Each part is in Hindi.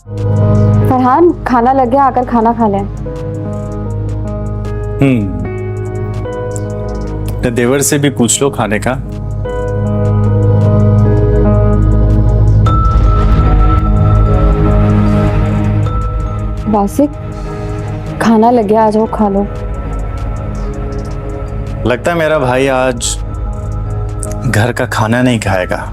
फरहान, खाना लग गया, आकर खाना खा लें। अपने देवर से भी पूछ लो खाने का। वासिक, खाना लग गया, आ जाओ खा लो। लगता है मेरा भाई आज घर का खाना नहीं खाएगा।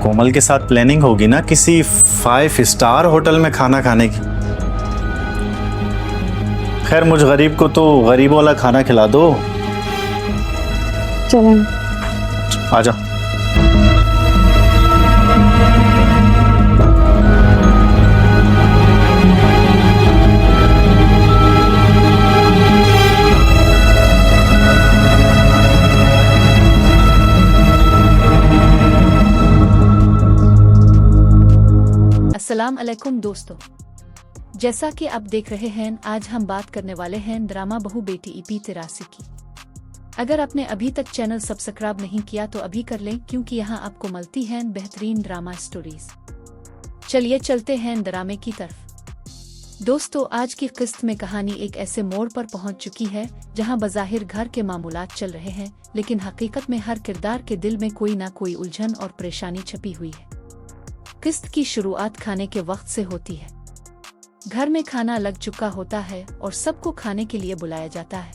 कोमल के साथ प्लानिंग होगी ना किसी 5 स्टार होटल में खाना खाने की। खैर, मुझ गरीब को तो गरीबों वाला खाना खिला दो। चलें। आ जाओ। अस्सलाम अलैकुम दोस्तों, जैसा कि आप देख रहे हैं, आज हम बात करने वाले हैं ड्रामा बहू बेटी EP 83 की। अगर आपने अभी तक चैनल सब्सक्राइब नहीं किया तो अभी कर लें, क्योंकि यहाँ आपको मिलती हैं बेहतरीन ड्रामा स्टोरीज। चलिए चलते हैं ड्रामे की तरफ। दोस्तों, आज की किस्त में कहानी एक ऐसे मोड़ पर पहुंच चुकी है जहां बज़ाहिर घर के मामूलात चल रहे हैं, लेकिन हकीकत में हर किरदार के दिल में कोई ना कोई उलझन और परेशानी छपी हुई है। किस्त की शुरुआत खाने के वक्त से होती है। घर में खाना लग चुका होता है और सबको खाने के लिए बुलाया जाता है।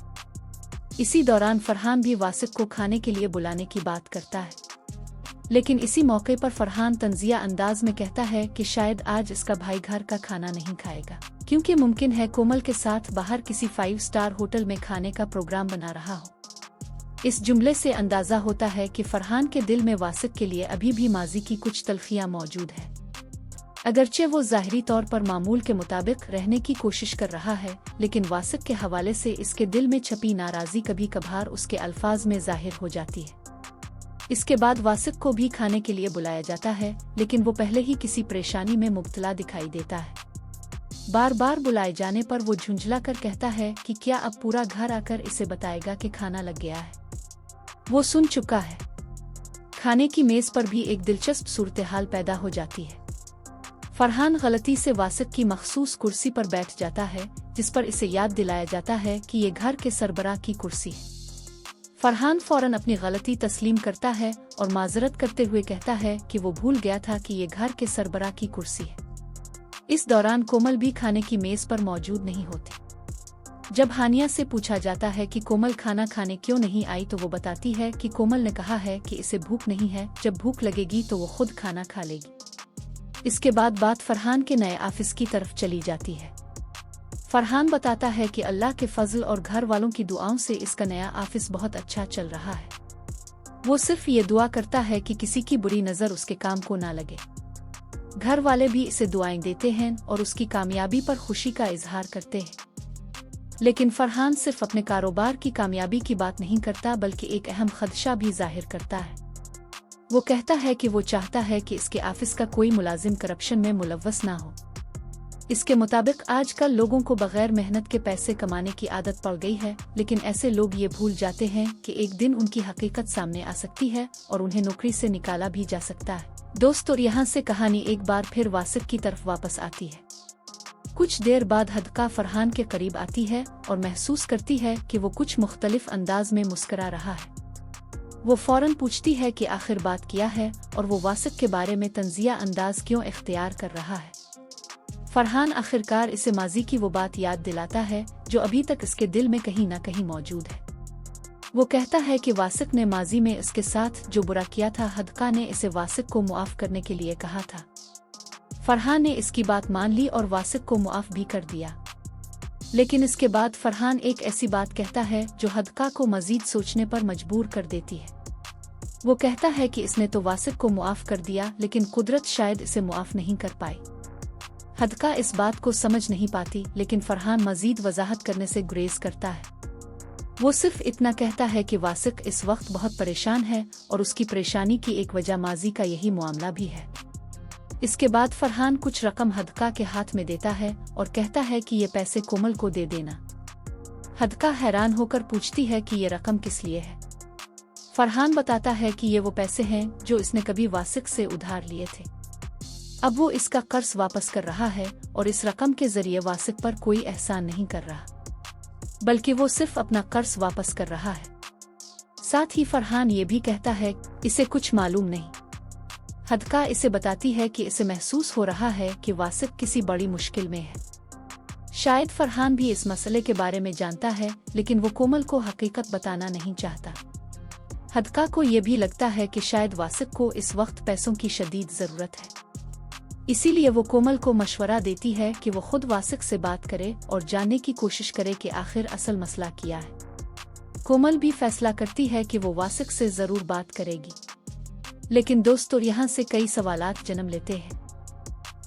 इसी दौरान फरहान भी वासिक को खाने के लिए बुलाने की बात करता है, लेकिन इसी मौके पर फरहान तंजिया अंदाज में कहता है कि शायद आज इसका भाई घर का खाना नहीं खाएगा, क्योंकि मुमकिन है कोमल के साथ बाहर किसी 5 स्टार होटल में खाने का प्रोग्राम बना रहा हो। इस जुमले से अंदाजा होता है कि फरहान के दिल में वासिक के लिए अभी भी माजी की कुछ तलखियां मौजूद है। अगरचे वो ज़ाहिरी तौर पर मामूल के मुताबिक रहने की कोशिश कर रहा है, लेकिन वासिक के हवाले से इसके दिल में छपी नाराज़ी कभी कभार उसके अल्फाज में जाहिर हो जाती है। इसके बाद वासिक को भी खाने के लिए बुलाया जाता है, लेकिन वो पहले ही किसी परेशानी में मुब्तला दिखाई देता है। बार बार बुलाए जाने पर वो झुंझला कर कहता है कि क्या अब पूरा घर आकर इसे बताएगा कि खाना लग गया है। वो सुन चुका है। खाने की मेज पर भी एक दिलचस्प सूरत-ए-हाल पैदा हो जाती है। फरहान गलती से वासिक की मखसूस कुर्सी पर बैठ जाता है, जिस पर इसे याद दिलाया जाता है कि ये घर के सरबराह की कुर्सी है। फरहान फौरन अपनी गलती तस्लीम करता है और माजरत करते हुए कहता है कि वो भूल गया था कि ये घर के सरबराह की कुर्सी है। इस दौरान कोमल भी खाने की मेज पर मौजूद नहीं होती। जब हानिया से पूछा जाता है कि कोमल खाना खाने क्यों नहीं आई, तो वो बताती है कि कोमल ने कहा है कि इसे भूख नहीं है, जब भूख लगेगी तो वो खुद खाना खा लेगी। इसके बाद बात फरहान के नए ऑफिस की तरफ चली जाती है। फरहान बताता है कि अल्लाह के फजल और घर वालों की दुआओं से इसका नया ऑफिस बहुत अच्छा चल रहा है। वो सिर्फ ये दुआ करता है कि किसी की बुरी नज़र उसके काम को ना लगे। घर वाले भी इसे दुआएं देते हैं और उसकी कामयाबी पर खुशी का इजहार करते हैं। लेकिन फरहान सिर्फ अपने कारोबार की कामयाबी की बात नहीं करता, बल्कि एक अहम खदशा भी जाहिर करता है। वो कहता है कि वो चाहता है कि इसके ऑफिस का कोई मुलाजिम करप्शन में मुलव्वस ना हो। इसके मुताबिक आजकल लोगों को बगैर मेहनत के पैसे कमाने की आदत पड़ गई है, लेकिन ऐसे लोग ये भूल जाते हैं कि एक दिन उनकी हकीकत सामने आ सकती है और उन्हें नौकरी से निकाला भी जा सकता है। दोस्तों, यहाँ से कहानी एक बार फिर वासिक की तरफ वापस आती है। कुछ देर बाद हदका फरहान के करीब आती है और महसूस करती है कि वो कुछ मुख्तलिफ अंदाज में मुस्करा रहा है। वो फौरन पूछती है कि आखिर बात किया है और वो वासिक के बारे में तंजिया अंदाज क्यों इख्तियार कर रहा है। फरहान आखिरकार इसे माजी की वो बात याद दिलाता है जो अभी तक इसके दिल में कहीं ना कहीं मौजूद है। वो कहता है कि वासिक ने माजी में इसके साथ जो बुरा किया था, हदका ने इसे वासिक को मुआफ करने के लिए कहा था। फरहान ने इसकी बात मान ली और वासिक को मुआफ भी कर दिया। लेकिन इसके बाद फरहान एक ऐसी बात कहता है जो हदका को मजीद सोचने पर मजबूर कर देती है। वो कहता है कि इसने तो वासिक को मुआफ कर दिया, लेकिन कुदरत शायद इसे मुआफ नहीं कर पाई। हदका इस बात को समझ नहीं पाती, लेकिन फरहान मजीद वजाहत करने से गुरेज करता है। वो सिर्फ इतना कहता है कि वासिक इस वक्त बहुत परेशान है और उसकी परेशानी की एक वजह माजी का यही मामला भी है। इसके बाद फरहान कुछ रकम हदका के हाथ में देता है और कहता है कि ये पैसे कोमल को दे देना। हदका हैरान होकर पूछती है कि ये रकम किस लिए है। फरहान बताता है कि ये वो पैसे हैं जो इसने कभी वासिक से उधार लिए थे। अब वो इसका कर्ज वापस कर रहा है और इस रकम के जरिए वासिक पर कोई एहसान नहीं कर रहा, बल्कि वो सिर्फ अपना कर्ज वापस कर रहा है। साथ ही फरहान ये भी कहता है इसे कुछ मालूम नहीं। हदका इसे बताती है कि इसे महसूस हो रहा है कि वासिक किसी बड़ी मुश्किल में है। शायद फरहान भी इस मसले के बारे में जानता है, लेकिन वो कोमल को हकीकत बताना नहीं चाहता। हदका को ये भी लगता है कि शायद वासिक को इस वक्त पैसों की शदीद जरूरत है, इसीलिए वो कोमल को मशवरा देती है कि वो खुद वासिक से बात करे और जानने की कोशिश करे कि आखिर असल मसला क्या है। कोमल भी फैसला करती है कि वो वासिक से जरूर बात करेगी, लेकिन दोस्तों यहाँ से कई सवालात जन्म लेते हैं।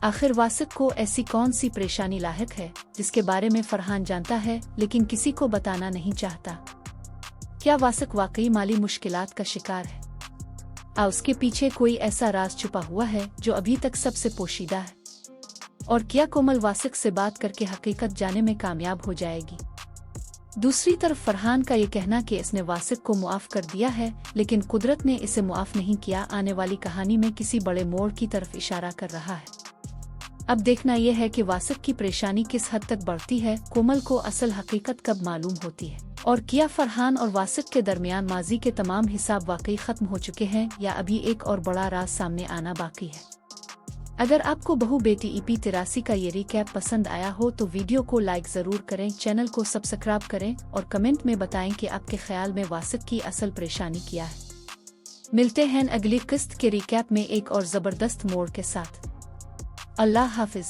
आखिर वासिक को ऐसी कौन सी परेशानी लाहिक है जिसके बारे में फरहान जानता है लेकिन किसी को बताना नहीं चाहता? क्या वासिक वाकई माली मुश्किलात का शिकार है? उसके पीछे कोई ऐसा राज छुपा हुआ है जो अभी तक सबसे पोशीदा है? और क्या कोमल वासिक से बात करके हकीकत जाने में कामयाब हो जाएगी? दूसरी तरफ फरहान का ये कहना कि इसने वासिक को मुआफ कर दिया है, लेकिन कुदरत ने इसे मुआफ नहीं किया, आने वाली कहानी में किसी बड़े मोड़ की तरफ इशारा कर रहा है। अब देखना यह है कि वासिक की परेशानी किस हद तक बढ़ती है, कोमल को असल हकीकत कब मालूम होती है, और क्या फरहान और वासिक के दरमियान माजी के तमाम हिसाब वाकई खत्म हो चुके हैं या अभी एक और बड़ा राज सामने आना बाकी है। अगर आपको बहू बेटी EP 83 का ये रिकैप पसंद आया हो तो वीडियो को लाइक जरूर करें, चैनल को सब्सक्राइब करें और कमेंट में बताएं कि आपके ख्याल में वासिक की असल परेशानी क्या है। मिलते हैं अगली किस्त के रिकैप में एक और जबरदस्त मोड़ के साथ। अल्लाह हाफिज।